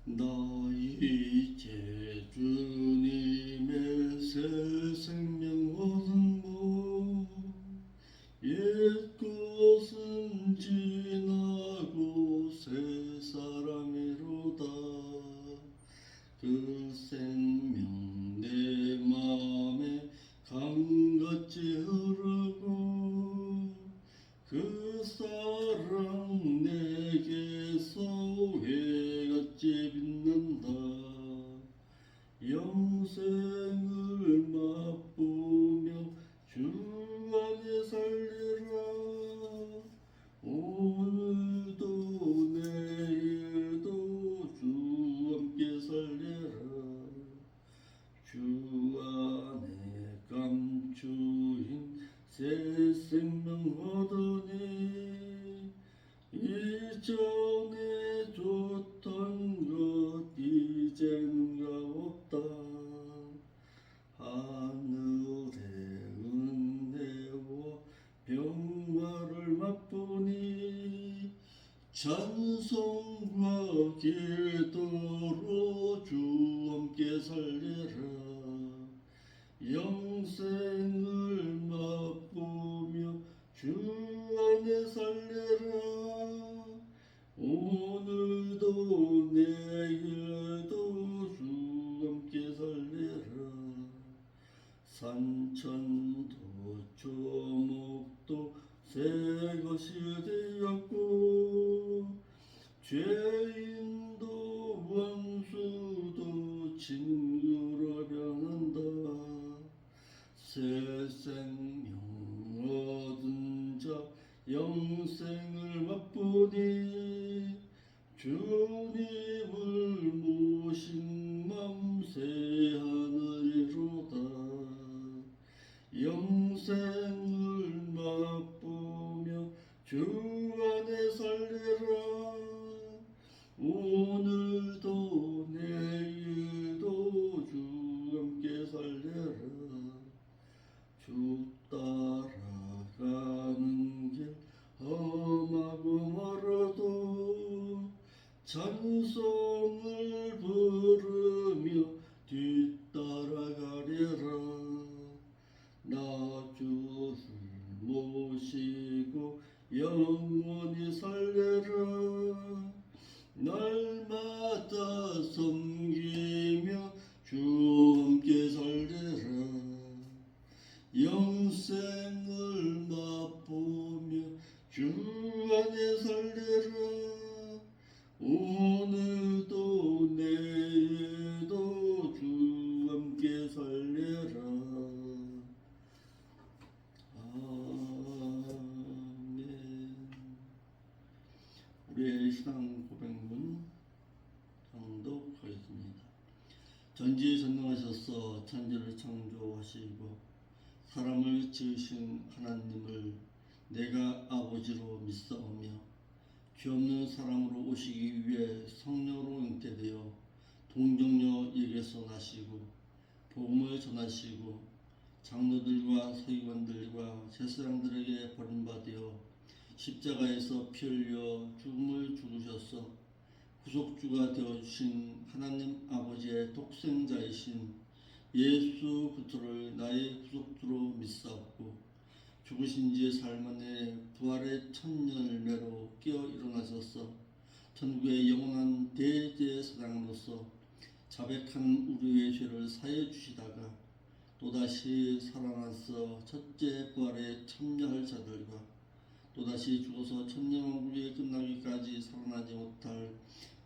나 이제 주님의 새 생명 얻은 모 옛것은 지나고 새 사람이로다. 그 생명 내 맘에 강같이 흐르고 그 사랑 내게서 해같이 빛난다. 영생을 맛보며 주 안에 살리라. 오늘도 내일도 주 함께 살리라. 주 안에 감추인 새 생명 얻으니 이전에 줬던 것 이젠가 없다. 하늘의 은혜와 평화를 맛보니 찬송과 기도로 주 함께 살리라. 영생을 맛보며 주 안에 살리라. 오늘도 내일도 주 함께 살리라. 산천도 조목도 새 것이 되었고 죄인도 원수도 친구로 변한다. 새 생명 얻은 자 영생을 맛보니 주님을 모신 맘 새 하늘이로다. 영생을 맛보며 주 안에 살리라. 오늘도 내일도 주 함께 살리라. 주 따라가는 길 험하고 멀어도 찬송을 부르며 뒤따라가리라. 나 주를 모시고 영원히 살리라. 날마다 섬기며 주 함께 살리라. 영생을 맛보며 주 안에 살리라. 오늘도 내일도 주 함께 살리라. 아멘. 우리의 신앙 고백문 정독하겠습니다. 전지전능하셔서 천지를 창조하시고 사람을 지으신 하나님을 내가 아버지로 믿사오며 죄 없는 사람으로 오시기 위해 성령으로 잉태되어 동정녀에게서 나시고 복음을 전하시고 장로들과 서기관들과 제사장들에게 버림받아 십자가에서 피 흘려 죽음을 죽으셔서 구속주가 되어주신 하나님 아버지의 독생자이신 예수 그리스도를 나의 구속주로 믿사옵고 죽으신 지 사흘만에 부활의 첫 열매로 깨어 일어나셔서 천국의 영원한 대제사장으로서 자백한 우리의 죄를 사해 주시다가 또다시 살아나서 첫째 부활에 참여할 자들과 또다시 죽어서 천년왕국이 끝나기까지 살아나지 못할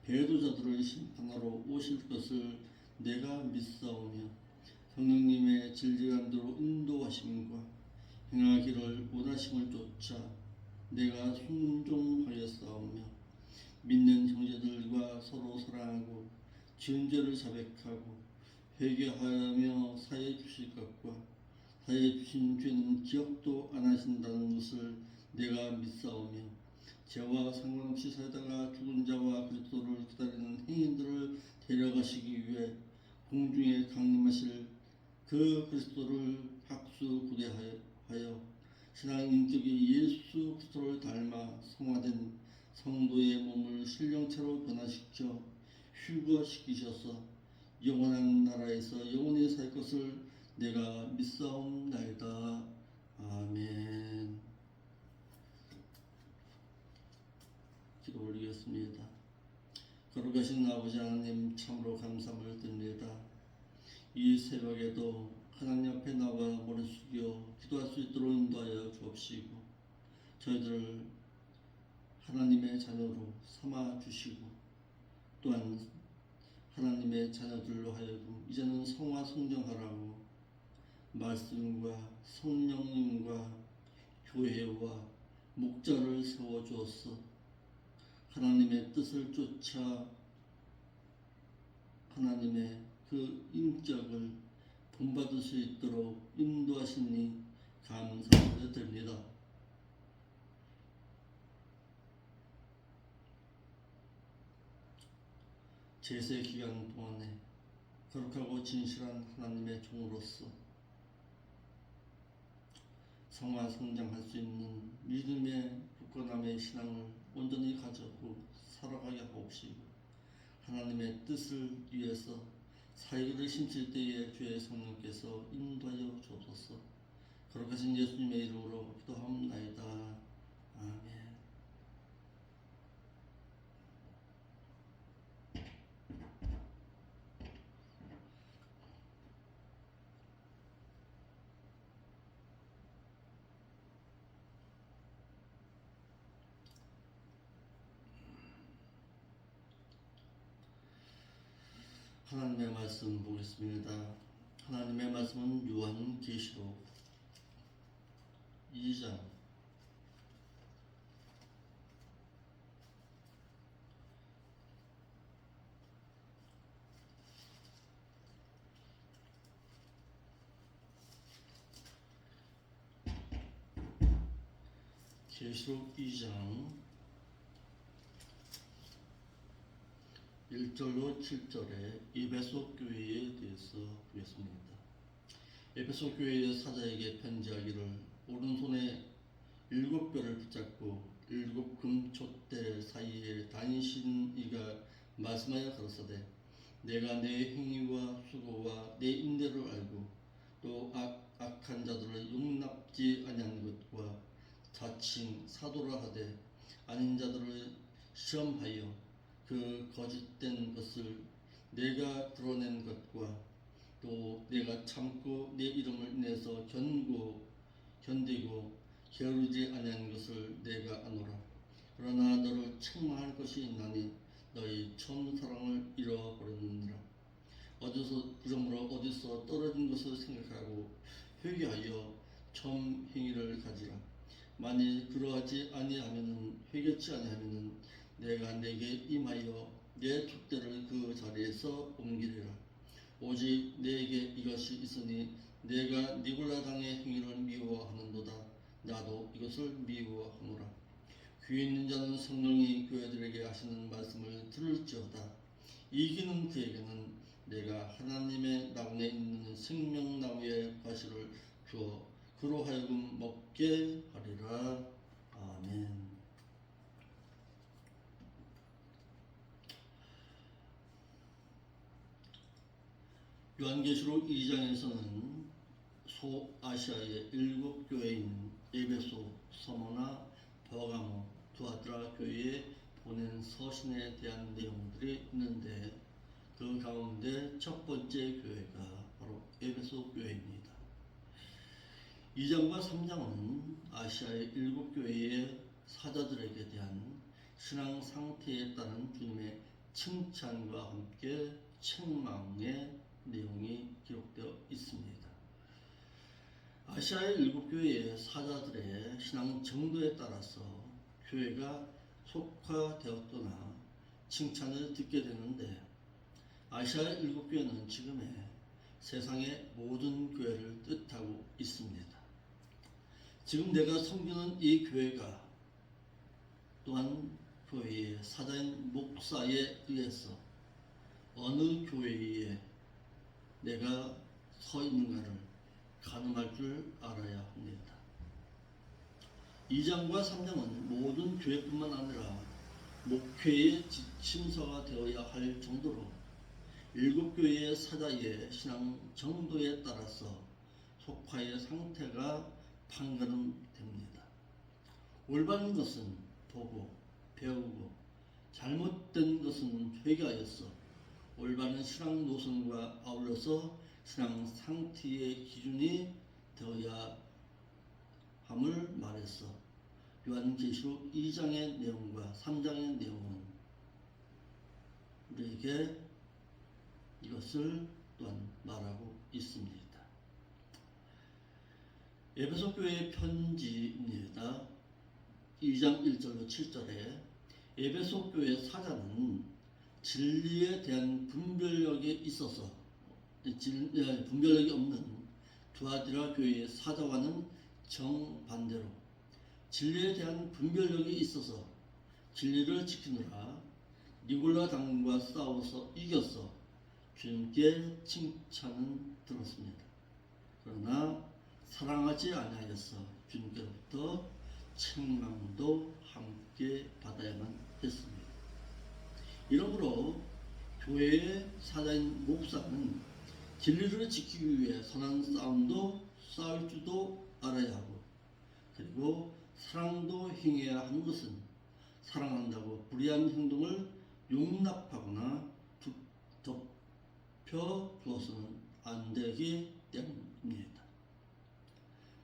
배도자들을 심판하러 오실 것을 내가 믿사오며 성령님의 질질한 대로 인도하심과 행하기를 원하심을 쫓아 내가 순종하였사오며 믿는 형제들과 서로 사랑하고 지은 죄를 자백하고 회개하며 사해 주실 것과 사해 주신 죄는 기억도 안 하신다는 것을 내가 믿사오며 죄와 상관없이 살다가 죽은 자와 그리스도를 기다리는 행인들을 데려가시기 위해 공중에 강림하실 그 그리스도를 학수구대하여 신앙 인격이 예수 그리스도를 닮아 성화된 성도의 몸을 신령체로 변화시켜 휴거시키셔서 영원한 나라에서 영원히 살 것을 내가 믿사옵나이다. 아멘. 기도 올리겠습니다. 거룩하신 아버지 하나님, 참으로 감사함을 드립니다. 이 새벽에도 하나님 앞에 나와 머리 숙여 기도할 수 있도록 인도하여 주옵시고, 저희들을 하나님의 자녀로 삼아 주시고, 또한 하나님의 자녀들로 하여금 이제는 성화 성장하라고 말씀과 성령님과 교회와 목자를 세워주어서 하나님의 뜻을 쫓아 하나님의 그 인격을 본받을 수 있도록 인도하시니 감사를 드립니다. 제세 기간 동안에 거룩하고 진실한 하나님의 종으로서 성화 성장할 수 있는 믿음의 굳건함의 신앙을 온전히 가지고 살아가게 하옵시고, 하나님의 뜻을 위해서 사역을 심칠 때에 주의 성령께서 인도하여 주옵소서. 거룩하신 예수님의 이름으로 기도합나이다. 아멘. 하나님의 말씀 보겠습니다. 하나님의 말씀은 요한계시록 2장 1절로 7절에 에베소 교회에 대해서 보겠습니다. 에베소 교회의 사자에게 편지하기를, 오른손에 7뼈를 붙잡고 7금 촛대 사이에 다니신 이가 말씀하여 가로사대, 내가 내 행위와 수고와 내 인내를 알고 또 악한 자들을 용납지 아니한 것과 자칭 사도라 하되 아닌 자들을 시험하여 그 거짓된 것을 내가 드러낸 것과 또 내가 참고 내 이름을 인해서 견디고 게으르지 아니한 것을 내가 아노라. 그러나 너를 책망할 것이 있나니 너희 처음 사랑을 잃어버렸느니라. 그러므로 어디서 떨어진 것을 생각하고 회개하여 처음 행위를 가지라. 만일 그러하지 아니하면은, 회개치 아니하면은 내가 내게 임하여 내 촛대를 그 자리에서 옮기리라. 오직 내게 이것이 있으니 내가 니골라 당의 행위를 미워하는도다. 나도 이것을 미워하노라. 귀 있는 자는 성령이 교회들에게 하시는 말씀을 들을지어다. 이기는 그에게는 내가 하나님의 나무에 있는 생명나무의 과실을 주어 그로 하여금 먹게 하리라. 아멘. 요한계시록 2장에서는 소아시아의 7교회인 에베소, 서머나, 버가모, 두아드라 교회에 보낸 서신에 대한 내용들이 있는데, 그 가운데 첫 번째 교회가 바로 에베소 교회입니다. 2장과 3장은 아시아의 7교회의 사자들에게 대한 신앙 상태에 따른 주님의 칭찬과 함께 책망의 내용이 기록되어 있습니다. 아시아의 7교회의 사자들의 신앙 정도에 따라서 교회가 속화되었거나 칭찬을 듣게 되는데, 아시아의 7교회는 지금의 세상의 모든 교회를 뜻하고 있습니다. 지금 내가 섬기는 이 교회가 또한 교회의 사자인 목사에 의해서 어느 교회에 내가 서 있는가를 가늠할 줄 알아야 합니다. 2장과 3장은 모든 교회뿐만 아니라 목회의 지침서가 되어야 할 정도로 일곱 교회의 사자의 신앙 정도에 따라서 속화의 상태가 판가름됩니다. 올바른 것은 보고 배우고 잘못된 것은 회개하여서 올바른 신앙 노선과 아울러서 신앙 상태의 기준이 되어야 함을 말했어. 요한계시록 2장의 내용과 3장의 내용은 우리에게 이것을 또한 말하고 있습니다. 에베소 교회의 편지입니다. 2장 1절로 7절에 에베소 교회 사자는 진리에 대한 분별력이 있어서 분별력이 없는 두아디라 교회의 사자와는 정반대로 진리에 대한 분별력이 있어서 진리를 지키느라 니골라 당과 싸워서 이겨서 주님께 칭찬은 들었습니다. 그러나 사랑하지 아니하여서 주님께로부터 책망도 함께 받아야만 했습니다. 이러므로 교회의 사자인 목사는 진리를 지키기 위해 선한 싸움도 싸울 줄도 알아야 하고, 그리고 사랑도 행해야 하는 것은 사랑한다고 불의한 행동을 용납하거나 덮여 두어서는 안 되기 때문입니다.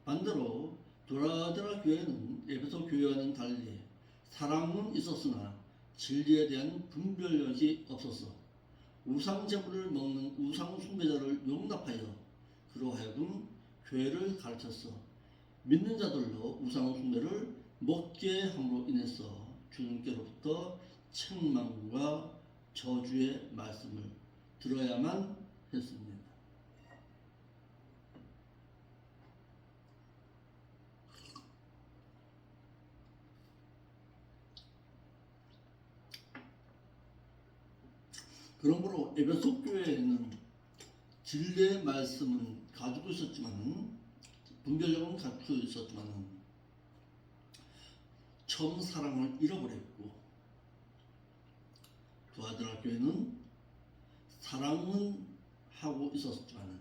반대로 두아디라 교회는 에베소 교회와는 달리 사랑은 있었으나 진리에 대한 분별력이 없어서 우상 제물을 먹는 우상 숭배자를 용납하여 그로 하여금 교회를 가르쳐서 믿는 자들로 우상 숭배를 먹게 함으로 인해서 주님께로부터 책망과 저주의 말씀을 들어야만 했습니다. 그러므로 에베소 교회에는 진리의 말씀은 가지고 있었지만 분별력은 갖추어 있었지만 처음 사랑을 잃어버렸고, 두아디라 교회는 사랑은 하고 있었지만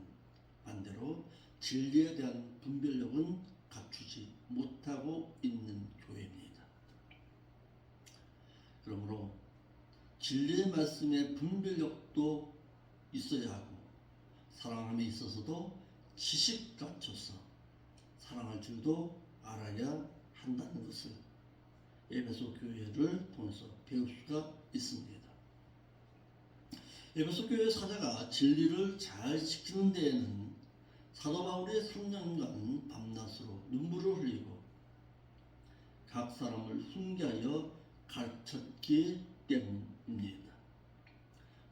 반대로 진리에 대한 분별력은 갖추지 못하고 있는 교회입니다. 그러므로 진리의 말씀의 분별력도 있어야 하고 사랑함에 있어서도 지식 갖춰서 사랑할 줄도 알아야 한다는 것을 에베소 교회를 통해서 배울 수가 있습니다. 에베소 교회 사자가 진리를 잘 지키는 데에는 사도 바울의 3년간 밤낮으로 눈물을 흘리고 각 사람을 훈계하여 가르쳤기 때문입니다.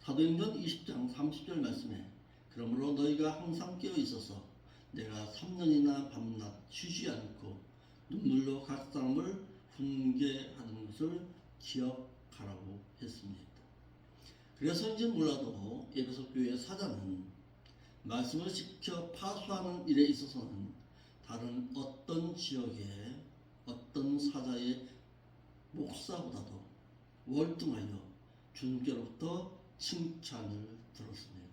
사도행전 20장 30절 말씀에 그러므로 너희가 항상 깨어 있어서 내가 3년이나 밤낮 쉬지 않고 눈물로 각 사람을 훈계하는 것을 기억하라고 했습니다. 그래서인지 몰라도 에베소 교회의 사자는 말씀을 지켜 파수하는 일에 있어서는 다른 어떤 지역의 어떤 사자의 목사보다도 월등하여 주님께로부터 칭찬을 들었습니다.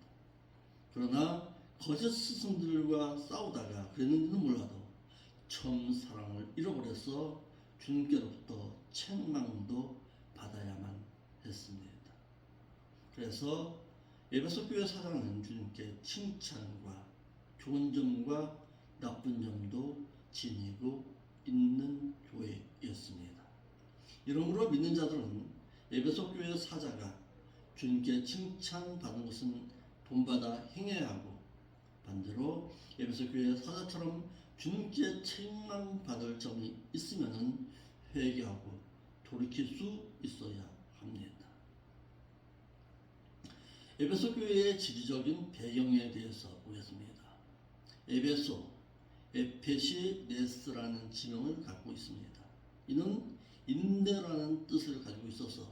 그러나 거짓 스승들과 싸우다가 그랬는지는 몰라도 처음 사랑을 잃어버려서 주님께로부터 책망도 받아야만 했습니다. 그래서 에베소 교회 사장은 주님께 칭찬과 좋은 점과 나쁜 점도 지니고 있는 교회였습니다. 이러므로 믿는 자들은 에베소 교회 사자가 주님께 칭찬받은 것은 본받아 행해야 하고, 반대로 에베소 교회 사자처럼 주님께 책망받을 점이 있으면 회개하고 돌이킬 수 있어야 합니다. 에베소 교회의 지리적인 배경에 대해서 보겠습니다. 에베소, 에페시네스라는 지명을 갖고 있습니다. 이는 인내라는 뜻을 가지고 있어서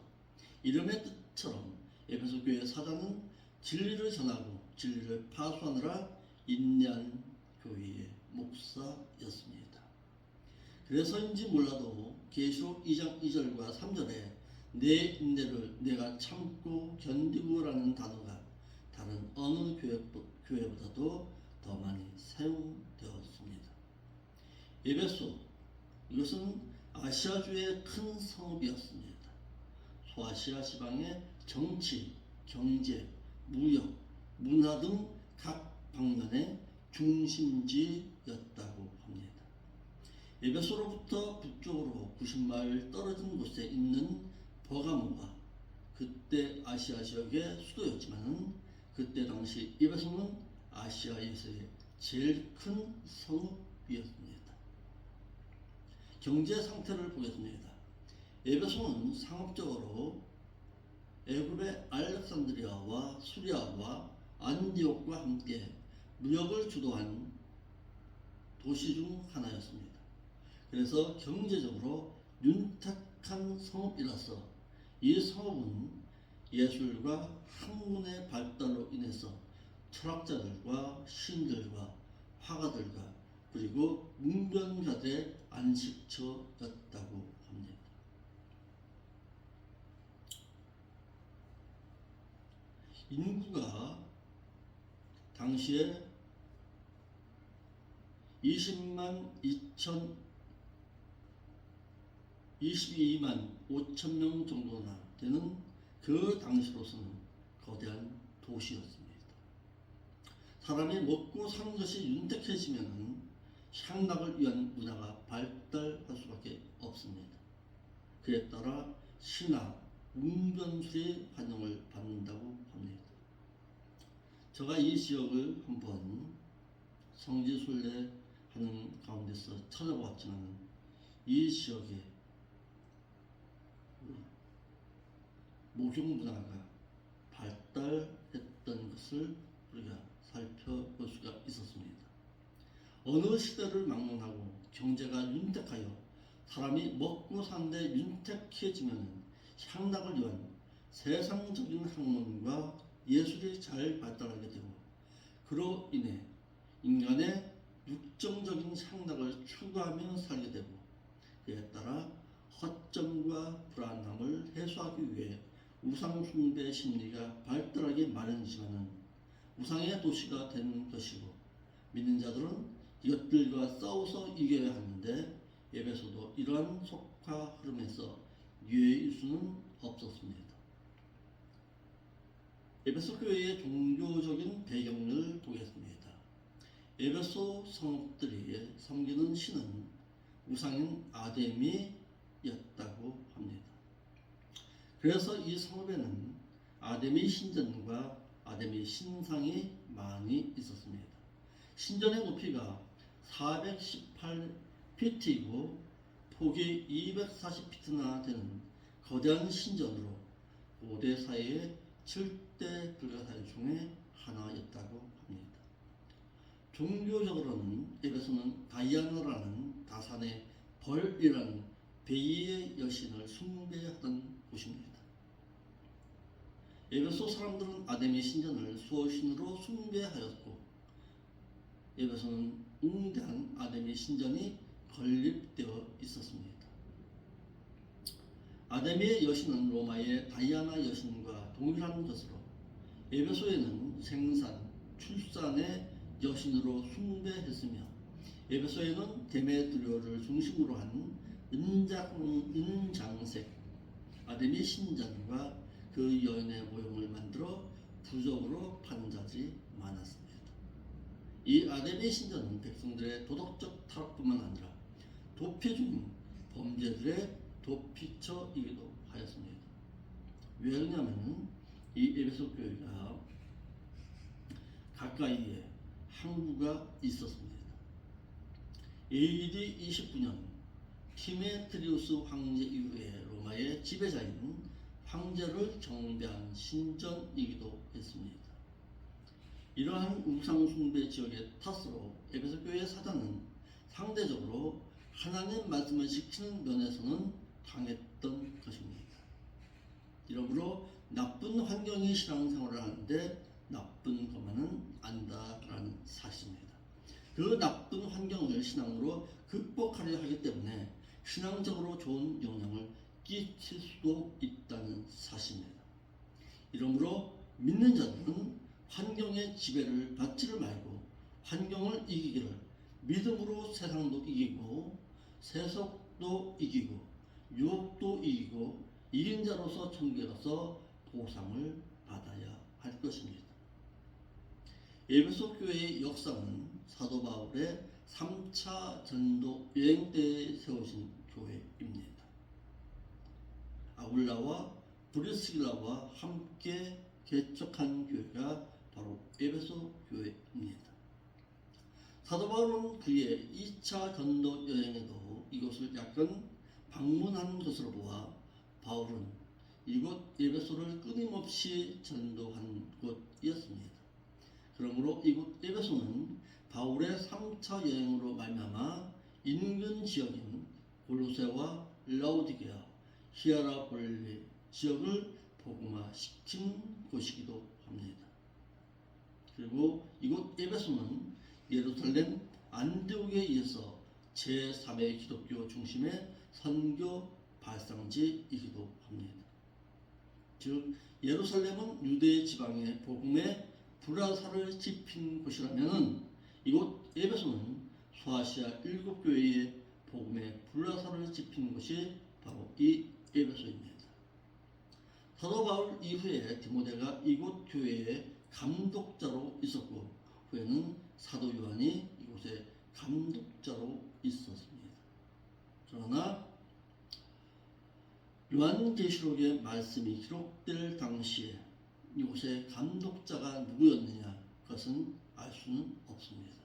이름의 뜻처럼 에베소 교회 사자는 진리를 전하고 진리를 파수하느라 인내한 교회의 목사였습니다. 그래서인지 몰라도 계시록 2장 2절과 3절에 내 인내를 내가 참고 견디고라는 단어가 다른 어느 교회보다도 더 많이 사용되었습니다. 에베소, 이것은 아시아주의 큰 성읍이었습니다. 소아시아 지방의 정치, 경제, 무역, 문화 등 각 방면의 중심지였다고 합니다. 에베소로부터 북쪽으로 90마일 떨어진 곳에 있는 버가모가 그때 아시아 지역의 수도였지만 그때 당시 에베소는 아시아에서의 제일 큰 성읍이었습니다. 경제 상태를 보겠습니다. 에베소는 상업적으로 애굽의 알렉산드리아와 수리아와 안디옥과 함께 무역을 주도한 도시 중 하나였습니다. 그래서 경제적으로 윤택한 성읍이라서 이 성읍은 예술과 학문의 발달로 인해서 철학자들과 시인들과 화가들과 그리고 문변가들의 안식처였다고 합니다. 인구가 당시에 22만 5천 명 정도나 되는 그 당시로서는 거대한 도시였습니다. 사람이 먹고 사는 것이 윤택해지면 향락을 위한 문화가 발달할 수밖에 없습니다. 그에 따라 신화, 문변술의 환영을 받는다고 합니다. 제가 이 지역을 한번 성지순례하는 가운데서 찾아보았지만 이 지역에 목욕 문화가 발달했던 것을 우리가 살펴볼 수가 있었습니다. 어느 시대를 막론하고 경제가 윤택하여 사람이 먹고 사는데 윤택해지면 향락을 위한 세상적인 학문과 예술이 잘 발달하게 되고 그로 인해 인간의 육정적인 향락을 추구하며 살게 되고 그에 따라 허점과 불안함을 해소하기 위해 우상 숭배 심리가 발달하기 마련이지만은 우상의 도시가 되는 것이고 믿는 자들은 이것들과 싸워서 이겨야 하는데 에베소도 이러한 속화 흐름에서 유해일 수는 없었습니다. 에베소 교회의 종교적인 배경을 보겠습니다. 에베소 성읍들이 섬기는 신은 우상인 아데미였다고 합니다. 그래서 이 성읍에는 아데미 신전과 아데미 신상이 많이 있었습니다. 신전의 높이가 418피트이고 폭이 240피트나 되는 거대한 신전으로 고대 사회의 7대 불가사의 중에 하나였다고 합니다. 종교적으로는 에베소는 다이아나라는 다산의 벌이라는 베이의 여신을 숭배하던 곳입니다. 에베소 사람들은 아데미 신전을 수호신으로 숭배하였고 에베소는 웅대한 아데미 신전이 건립되어 있었습니다. 아데미의 여신은 로마의 다이아나 여신과 동일한 것으로 에베소에는 생산, 출산의 여신으로 숭배했으며 에베소에는 데메트리오를 중심으로 한 은장색 아데미 신전과 그 여인의 모형을 만들어 부적으로 파는 자들이 많았습니다. 이 아데미 신전은 백성들의 도덕적 타락뿐만 아니라 도피 중인 범죄들의 도피처이기도 하였습니다. 왜 그러냐면 이 에베소 교회가 가까이에 항구가 있었습니다. AD 29년 티메트리우스 황제 이후에 로마의 지배자인 황제를 경배한 신전이기도 했습니다. 이러한 우상숭배 지역의 탓으로 에베소 교회의 사단은 상대적으로 하나님 말씀을 지키는 면에서는 강했던 것입니다. 이러므로 나쁜 환경이 신앙생활을 하는데 나쁜 것만은 아니다라는 사실입니다. 그 나쁜 환경을 신앙으로 극복하려 하기 때문에 신앙적으로 좋은 영향을 끼칠 수도 있다는 사실입니다. 이러므로 믿는 자들은 환경의 지배를 받지를 말고 환경을 이기기를 믿음으로 세상도 이기고 세속도 이기고 유혹도 이기고 이긴 자로서 천국에 가서 보상을 받아야 할 것입니다. 에베소 교회의 역사는 사도 바울의 3차 전도 여행 때 세우신 교회입니다. 아굴라와 브리스길라와 함께 개척한 교회가 바로 에베소 교회입니다. 사도 바울은 그의 2차 전도 여행에도 이곳을 약간 방문한 것으로 보아 바울은 이곳 에베소를 끊임없이 전도한 곳이었습니다. 그러므로 이곳 에베소는 바울의 3차 여행으로 말미암아 인근 지역인 골로새와 라우디게아, 히에라폴리 지역을 복음화시킨 곳이기도 합니다. 그리고 이곳 에베소는 예루살렘 안디옥에 이어서 제3의 기독교 중심의 선교 발상지이기도 합니다. 즉 예루살렘은 유대 지방의 복음의 불화살을 짚인 곳이라면 이곳 에베소는 소아시아 7교회의 복음의 불화살을 짚인 곳이 바로 이 에베소입니다. 사도 바울 이후에 디모데가 이곳 교회의 감독자로 있었고 후에는 사도 요한이 이곳의 감독자로 있었습니다. 그러나 요한계시록의 말씀이 기록될 당시에 이곳의 감독자가 누구였느냐 그것은 알 수는 없습니다.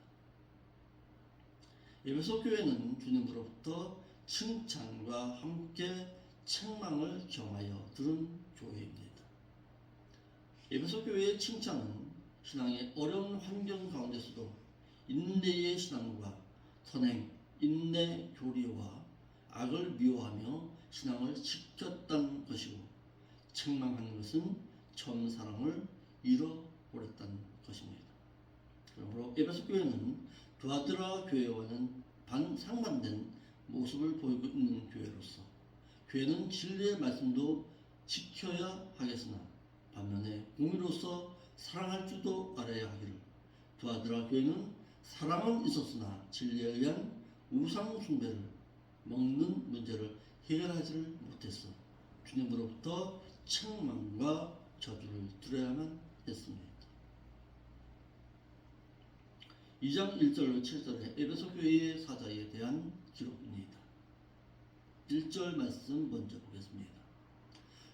에베소 교회는 주님으로부터 칭찬과 함께 책망을 경하여 들은 교회입니다. 에베소 교회의 칭찬은 신앙의 어려운 환경 가운데서도 인내의 신앙과 선행, 인내 교리와 악을 미워하며 신앙을 지켰다는 것이고 책망한 것은 처음 사랑을 잃어버렸다는 것입니다. 그러므로 에베소 교회는 두아드라 교회와는 상반된 모습을 보이고 있는 교회로서 교회는 진리의 말씀도 지켜야 하겠으나 반면에 공의로서 사랑할 줄도 알아야 하기를 두아드라 교회는 사랑은 있었으나 진리에 의한 우상 숭배를 먹는 문제를 해결하지를 못했어 주님으로부터 책망과 저주를 들어야만 했습니다. 2장 1절 7절의 에베소 교회의 사자에 대한 기록입니다. 1절 말씀 먼저 보겠습니다.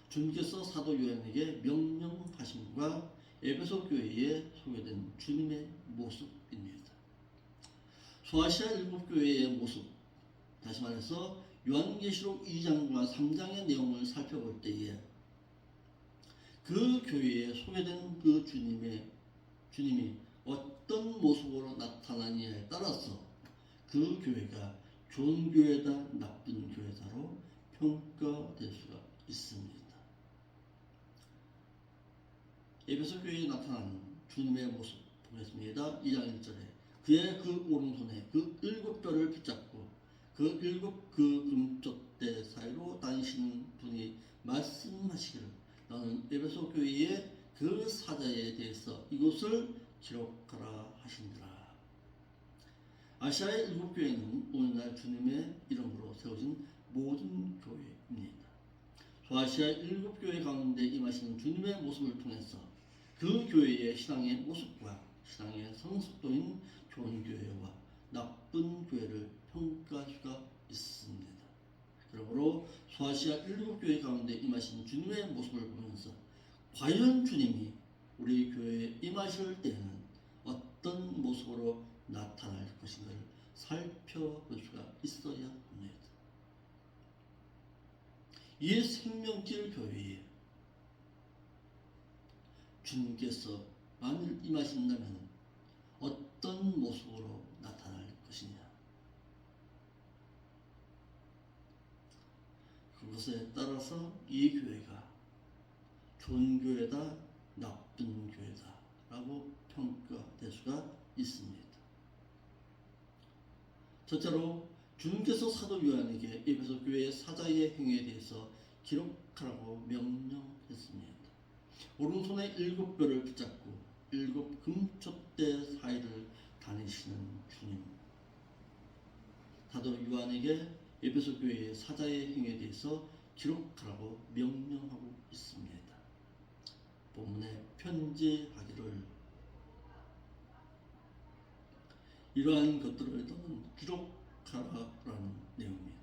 주님께서 사도 요한에게 명령하심과 에베소 교회에 소개된 주님의 모습입니다. 소아시아 7교회의 모습, 다시 말해서 요한계시록 2장과 3장의 내용을 살펴볼 때에 그 교회에 소개된 그 주님이 어떤 모습으로 나타나느냐에 따라서 그 교회가 좋은 교회다, 나쁜 교회다로 평가될 수가 있습니다. 에베소 교회에 나타난 주님의 모습 보겠습니다. 2장 1절에 그의 그 오른손에 그 7뼈를 붙잡고 그 7 금쪽대 사이로 다니시는 분이 말씀하시기를 너는 에베소 교회의 그 사자에 대해서 이것을 기록하라 하신지라. 아시아의 7교회는 오늘날 주님의 이름으로 세워진 모든 교회입니다. 소아시아 7교회 가운데 임하시는 주님의 모습을 통해서 그 교회의 신앙의 모습과 신앙의 성숙도인 좋은 교회와 나쁜 교회를 평가할 수가 있습니다. 그러므로 소아시아 7교회 가운데 임하신 주님의 모습을 보면서 과연 주님이 우리 교회에 임하실 때에는 어떤 모습으로 나타날 것인가를 살펴볼 수가 있어야 합니다. 이 생명길 교회에 주님께서 만일 임하신다면 어떤 모습으로 나타날 것이냐, 그것에 따라서 이 교회가 좋은 교회다, 나쁜 교회다 라고 평가될 수가 있습니다. 첫째로 주님께서 사도 요한에게 에베소 교회의 사자의 행위에 대해서 기록하라고 명령했습니다. 오른손에 7뼈를 붙잡고 7 금촛대 사이를 다니시는 주님, 사도 요한에게 에베소 교회의 사자의 행위에 대해서 기록하라고 명령하고 있습니다. 본문에 편지하기를, 이러한 것들을 너는 기록하라라는 내용입니다.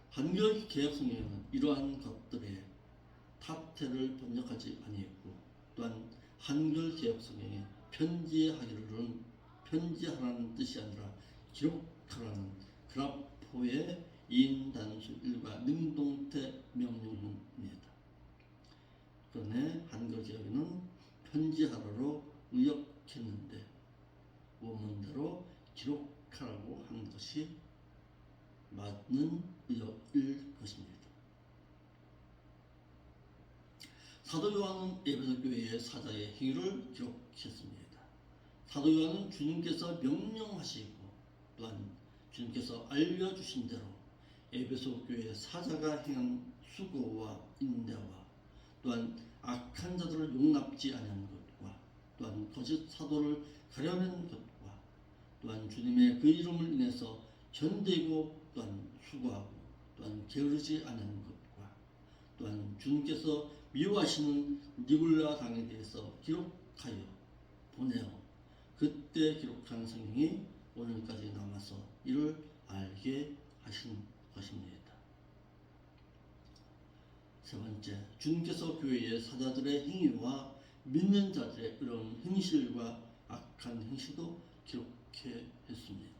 한글 개혁성경에는 이러한 것들의 타태를 번역하지 아니했고, 또한 한글 개혁성경에 편지하기를은 편지하라는 뜻이 아니라 기록하라는 그라포의 인단수 일과 능동태 명령입니다. 그런데 한글 개혁에는 편지하라로 의역했는데 원문대로 기록하라고 한 것이 맞는 의역일 것입니다. 사도 요한은 에베소 교회의 사자의 행위를 기록했습니다. 사도 요한은 주님께서 명령하시고 또한 주님께서 알려주신 대로 에베소 교회의 사자가 행한 수고와 인내와 또한 악한 자들을 용납지 아니하는 것과 또한 거짓 사도를 가려낸 것과 또한 주님의 그 이름을 인해서 견디고 또한 수고하고 또한 게으르지 않은 것과 또한 주님께서 미워하시는 니굴라 당에 대해서 기록하여 보내어 그때 기록한 성경이 오늘까지 남아서 이를 알게 하신 것입니다. 세 번째, 주님께서 교회의 사자들의 행위와 믿는 자들의 이런 행실과 악한 행실도 기록해 했습니다.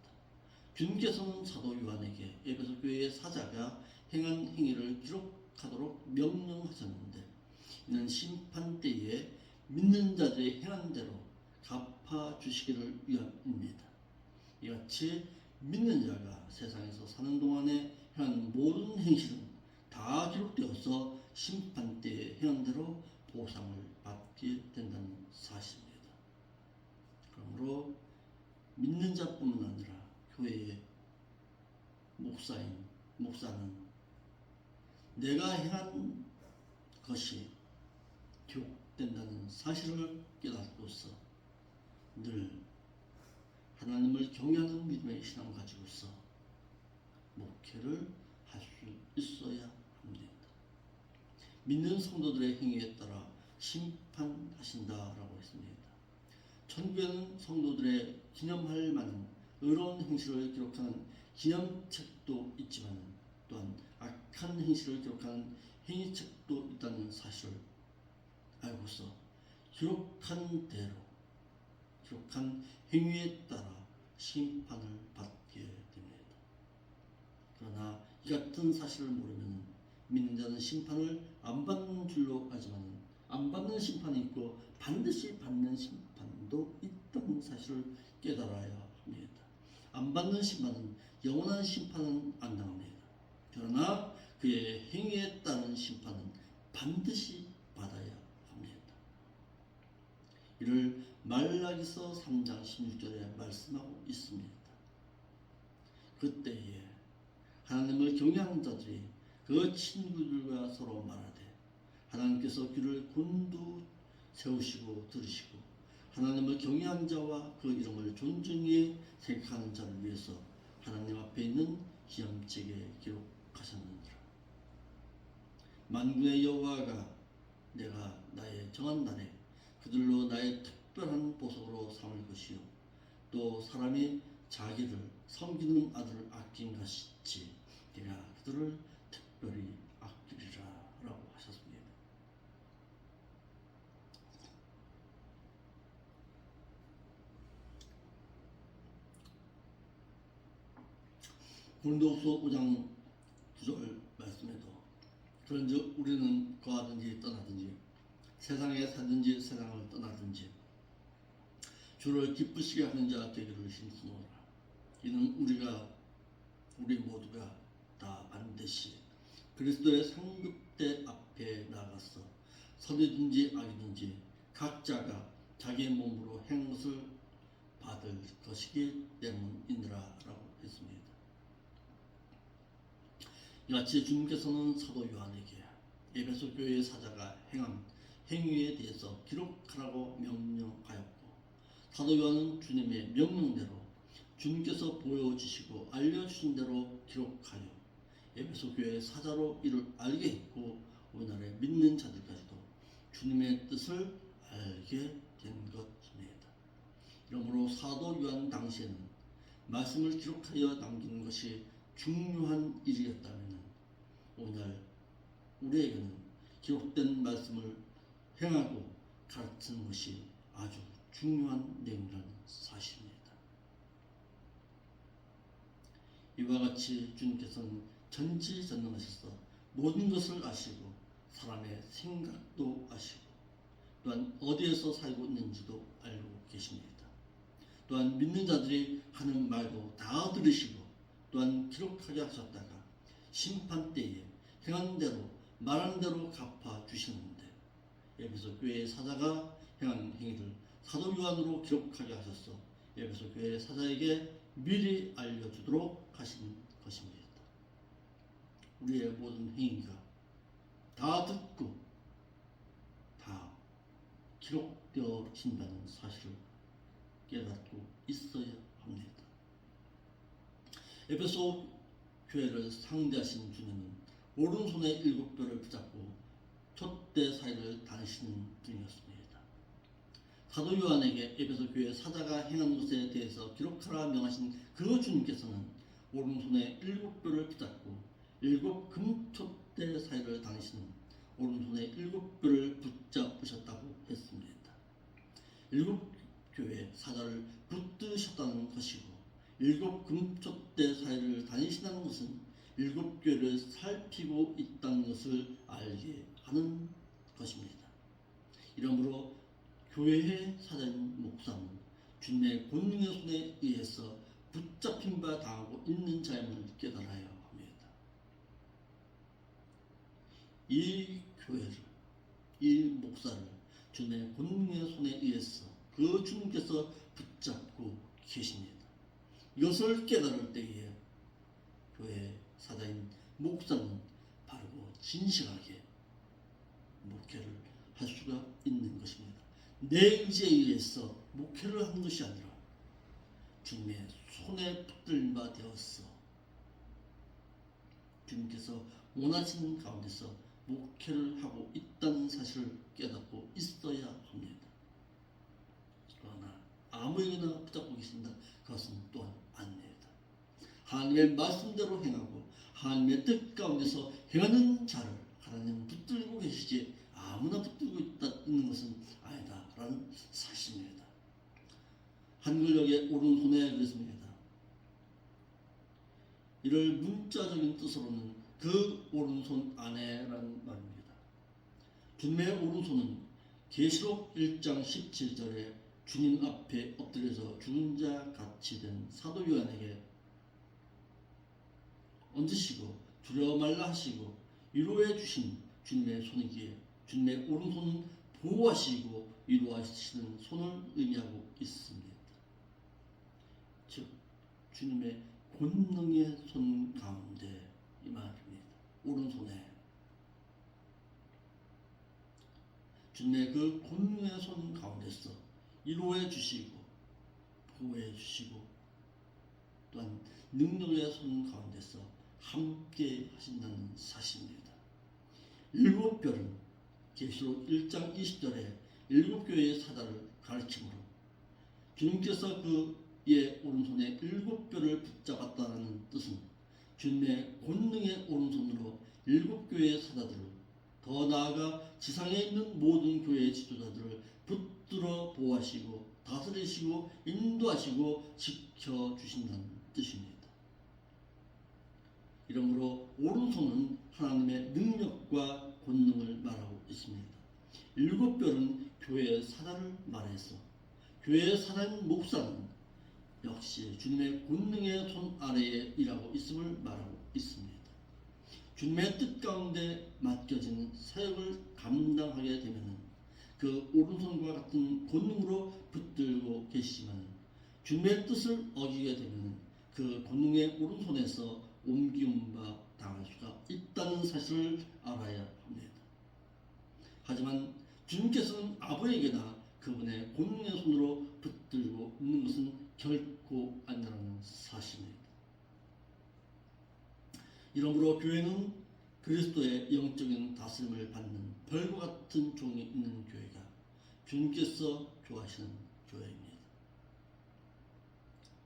주님께서는 사도 요한에게 에베소 교회의 사자가 행한 행위를 기록하도록 명령하셨는데, 이는 심판 때에 믿는 자들의 행한 대로 갚아 주시기를 위함입니다. 이같이 믿는 자가 세상에서 사는 동안에 행한 모든 행실은 다 기록되어서 심판 때에 행한 대로 보상을 받게 된다는 사실입니다. 그러므로 믿는 자뿐만 아니라 교회의 목사는 내가 행한 것이 기록된다는 사실을 깨닫고서 늘 하나님을 경외하는 믿음의 신앙을 가지고서 목회를 할 수 있어야 합니다. 믿는 성도들의 행위에 따라 심판하신다라고 했습니다. 천국에는 성도들의 기념할 만한 의로운 행실을 기록하는 기념책도 있지만 또한 악한 행실을 기록하는 행위책도 있다는 사실을 알고서 기록한 대로 기록한 행위에 따라 심판을 받게 됩니다. 그러나 이 같은 사실을 모르면 믿는 자는 심판을 안 받는 줄로 알지만 안 받는 심판이 있고 반드시 받는 심판도 있다는 사실을 깨달아야 합니다. 안 받는 심판은 영원한 심판은 안 당합니다. 그러나 그의 행위에 따른 심판은 반드시 받아야 합니다. 이를 말라기서 3장 16절에 말씀하고 있습니다. 그때에 하나님을 경외하는 자들이 그 친구들과 서로 말하되 하나님께서 귀를 곤두 세우시고 들으시고 하나님을 경외하는 자와 그 이름을 존중히 생각하는 자를 위해서 하나님 앞에 있는 기념책에 기록하셨느니라. 만군의 여호와가 내가 나의 정한 날에 그들로 나의 특별한 보석으로 삼을 것이요 또 사람이 자기를 섬기는 아들을 아낀 것이지 내가 그들을 특별히 아끼리라 라고 하셨습니다. 고린도후서 5장 9절 말씀에도 그런즉 우리는 거하든지 떠나든지 세상에 살든지 세상을 떠나든지 주를 기쁘시게 하는 자 되기를 힘쓰노라. 이는 우리 모두가 다 반드시 그리스도의 상급대 앞에 나가서 선이든지 악이든지 각자가 자기의 몸으로 행것을 받을 것이기 때문이니라 라고 했습니다. 이같이 주님께서는 사도 요한에게 에베소 교회의 사자가 행한 행위에 대해서 기록하라고 명령하였고, 사도 요한은 주님의 명령대로 주님께서 보여주시고 알려주신 대로 기록하여 에베소 교회의 사자로 이를 알게 했고, 오늘날의 믿는 자들까지도 주님의 뜻을 알게 된 것입니다. 이러므로 사도 요한 당시에는 말씀을 기록하여 남기는 것이 중요한 일이었다면, 오늘 우리에게는 기록된 말씀을 행하고 가르치는 것이 아주 중요한 내용이라는 사실입니다. 이와 같이 주님께서는 전지전능하셔서 모든 것을 아시고 사람의 생각도 아시고 또한 어디에서 살고 있는지도 알고 계십니다. 또한 믿는 자들이 하는 말도 다 들으시고 또한 기록하게 하셨다가 심판 때에 행한 대로 말한 대로 갚아 주시는데, 에베소 교회의 사자가 행한 행위를 사도 요한으로 기록하게 하셔서 에베소 교회의 사자에게 미리 알려주도록 하신 것입니다. 우리의 모든 행위가 다 듣고 다 기록되어진다는 사실을 깨닫고 있어야 합니다. 에베소 교회를 상대하신 주님은 오른손에 7뼈를 붙잡고 촛대 사이를 다니시는 분이었습니다. 사도 요한에게 에베소 교회 사자가 행한 것에 대해서 기록하라 명하신 그 주님께서는 오른손에 7뼈를 붙잡고 7 금촛대 사이를 다니시는 오른손에 7뼈를 붙잡으셨다고 했습니다. 7 교회 사자를 붙드셨다는 것이고 7 금촛대 사이를 다니시다는 것은 7 교회를 살피고 있다는 것을 알게 하는 것입니다. 이러므로 교회의 사자인 목사는 주님의 권능의 손에 의해서 붙잡힌 바 당하고 있는 자임을 깨달아야 합니다. 이 교회를, 이 목사를 주님의 권능의 손에 의해서 그 주님께서 붙잡고 계십니다. 이것을 깨달을 때에 교회의 사자인 목사는 바르고 진실하게 목회를 할 수가 있는 것입니다. 내 의지에 의해서 목회를 하는 것이 아니라 주님의 손에 붙들린 바 되었어 주님께서 원하시는 가운데서 목회를 하고 있다는 사실을 깨닫고 있어야 합니다. 그러나 아무에게나 붙잡고 계신다, 그것은 또한 아닙니다. 하나님의 말씀대로 행하고 하나님의 뜻 가운데서 행하는 자를 하나님은 붙들고 계시지 아무나 붙들고 있는 것은 아니다라는 사실입니다. 한글역의 오른손에 그랬습니다. 이를 문자적인 뜻으로는 그 오른손 안에라는 말입니다. 주님의 오른손은 계시록 1장 17절에 주님 앞에 엎드려서 죽은 자 같이 된 사도 요한에게 얹으시고 두려워 말라 하시고 위로해 주신 주님의 손이기에 주님의 오른손은 보호하시고 위로하시는 손을 의미하고 있습니다. 즉 주님의 권능의 손 가운데 이 말입니다. 오른손에 주님의 그 권능의 손 가운데서 위로해 주시고 보호해 주시고 또한 능력의 손 가운데서 함께 하신다는 사실입니다. 7별은 계시록 1장 20절에 7교회의 사자를 가르치므로 주님께서 그의 오른손에 7뼈를 붙잡았다는 뜻은 주님의 권능의 오른손으로 7교회의 사자들을, 더 나아가 지상에 있는 모든 교회의 지도자들을 붙들어 보호하시고 다스리시고 인도하시고 지켜주신다는 뜻입니다. 이러므로 오른손은 하나님의 능력과 권능을 말하고 있습니다. 7별은 교회의 사자를 말해서 교회의 사자인 목사는 역시 주님의 권능의 손 아래에 일하고 있음을 말하고 있습니다. 주님의 뜻 가운데 맡겨진 사역을 감당하게 되면 그 오른손과 같은 권능으로 붙들고 계시지만 주님의 뜻을 어기게 되면 그 권능의 오른손에서 옮기움 바 당할 수가 있다는 사실을 알아야 합니다. 하지만 주님께서는 아버에게나 그분의 권능의 손으로 붙들고 있는 것은 결코 아니라는 사실입니다. 이러므로 교회는 그리스도의 영적인 다스림을 받는 벌과 같은 종이 있는 교회가 주님께서 좋아하시는 교회입니다.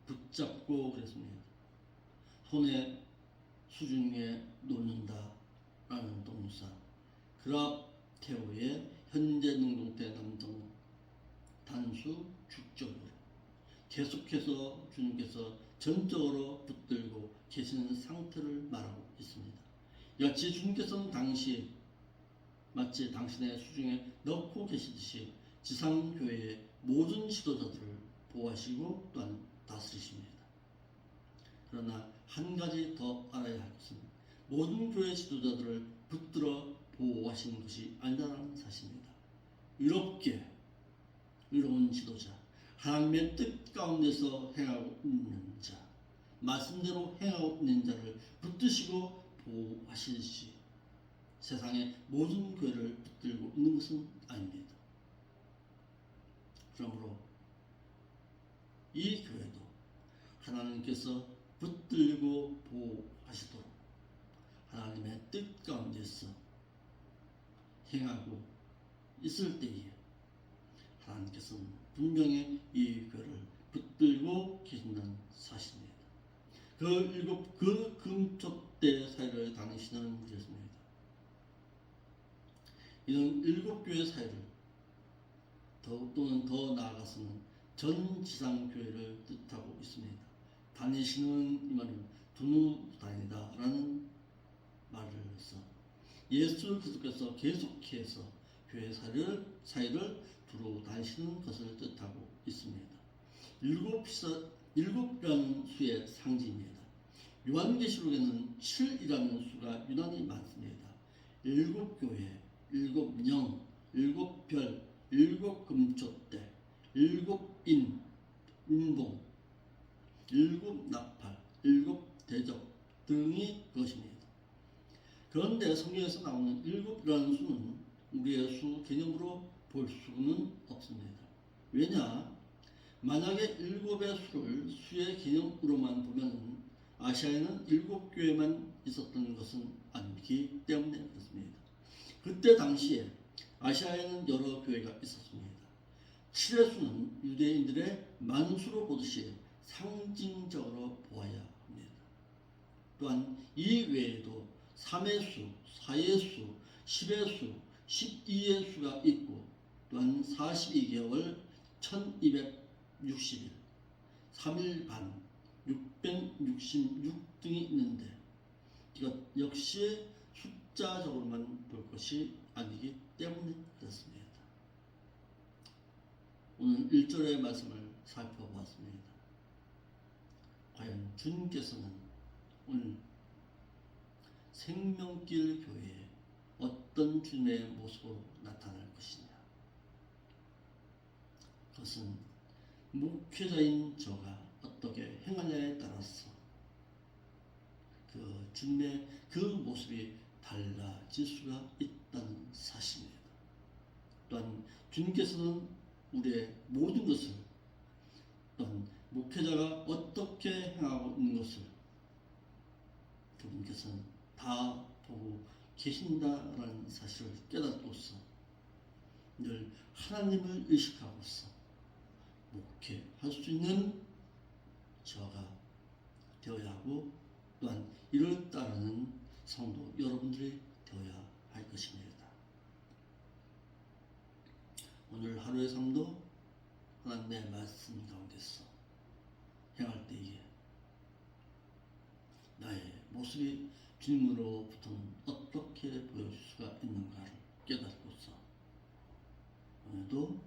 붙잡고 그랬습니다. 손에 수중에 놓는다 라는 동사 그라테오의 현재 능동태 남성 단수 축적으로 계속해서 주님께서 전적으로 붙들고 계시는 상태를 말하고 있습니다. 이같이 주님께서는 당시 마치 당신의 수중에 넣고 계시듯이 지상교회의 모든 지도자들을 보호하시고 또한 다스리십니다. 그러나 한 가지 더 알아야 할 것은 모든 교회 지도자들을 붙들어 보호하시는 것이 아니라는 사실입니다. 의로운 지도자, 하나님의 뜻 가운데서 행하고 있는 자, 말씀대로 행하고 있는 자를 붙드시고 보호하시듯이 세상의 모든 교회를 붙들고 있는 것은 아닙니다. 그러므로 이 교회도 하나님께서 붙들고 보호하시도록 하나님의 뜻 가운데서 행하고 있을 때에 하나님께서는 분명히 이 교회를 붙들고 계신다는 사실입니다. 그 금쪽대 사이를 다니시는 것입니다. 이는 7교회 사이를 또는 더 나아가서는 전 지상교회를 뜻하고 있습니다. 다니시는 이 말은 두루 다니다 라는 말을 해서 예수 그리스도께서 계속해서 교회 사이를 두루 다니시는 것을 뜻하고 있습니다. 7이라는 수의 상징입니다. 요한계시록에는 7이라는 수가 유난히 많습니다. 7교회, 7영, 7별, 7금촛대, 7인봉, 7나팔, 7대적 등이 그것입니다. 그런데 성경에서 나오는 7이라는 수는 우리의 수 개념으로 볼 수는 없습니다. 왜냐? 만약에 7의 수를 수의 개념으로만 보면 아시아에는 7교회만 있었던 것은 아니기 때문에 그렇습니다. 그때 당시에 아시아에는 여러 교회가 있었습니다. 7의 수는 유대인들의 만수로 보듯이 상징적으로 보아야 합니다. 또한 이 외에도 3의 수, 4의 수, 10의 수, 12의 수가 있고 또한 42개월 1260일, 3일 반, 666 등이 있는데 이것 역시 숫자적으로만 볼 것이 아니기 때문에 그렇습니다. 오늘 1절의 말씀을 살펴보았습니다. 과연 주님께서는 오늘 생명길 교회에 어떤 주님의 모습으로 나타날 것이냐? 그것은 목회자인 저가 어떻게 행하냐에 따라서 그 주님의 그 모습이 달라질 수가 있다는 사실입니다. 또한 주님께서는 우리의 모든 것을 또한 목회자가 어떻게 행하고 있는 것을 그분께서는 다 보고 계신다라는 사실을 깨닫고서 늘 하나님을 의식하고서 목회할 수 있는 저가 되어야 하고 또한 이를 따르는 성도 여러분들이 되어야 할 것입니다. 오늘 하루의 삶도 하나님의 말씀 가운데서 행할 때에 나의 모습이 주님으로부터는 어떻게 보여줄 수가 있는가를 깨닫고서 오늘도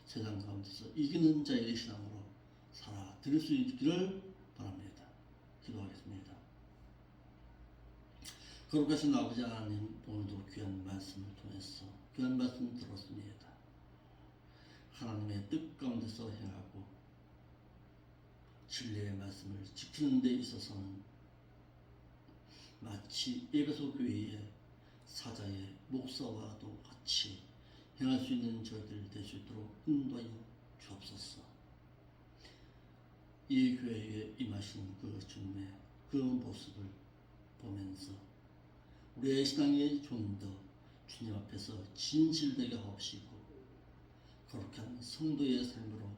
세상 가운데서 이기는 자의 신앙으로 살아드릴 수 있기를 바랍니다. 기도하겠습니다. 거룩하신 아버지 하나님, 오늘도 귀한 말씀을 통해서 귀한 말씀 들었습니다. 하나님의 뜻 가운데서 행하고 진리의 말씀을 지키는 데 있어서는 마치 에베소 교회의 사자의 목사와도 같이 행할 수 있는 저희들 될 수 있도록 인도하여 주옵소서. 이 교회에 임하신 그 주님의 그 모습을 보면서 우리의 신앙이 좀 더 주님 앞에서 진실되게 하옵시고 거룩한 성도의 삶으로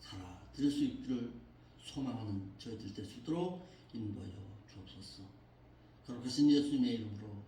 살아드릴 수 있기를 소망하는 저희들 될 수 있도록 인도하여 주옵소서. 거룩하신 예수님의 이름으로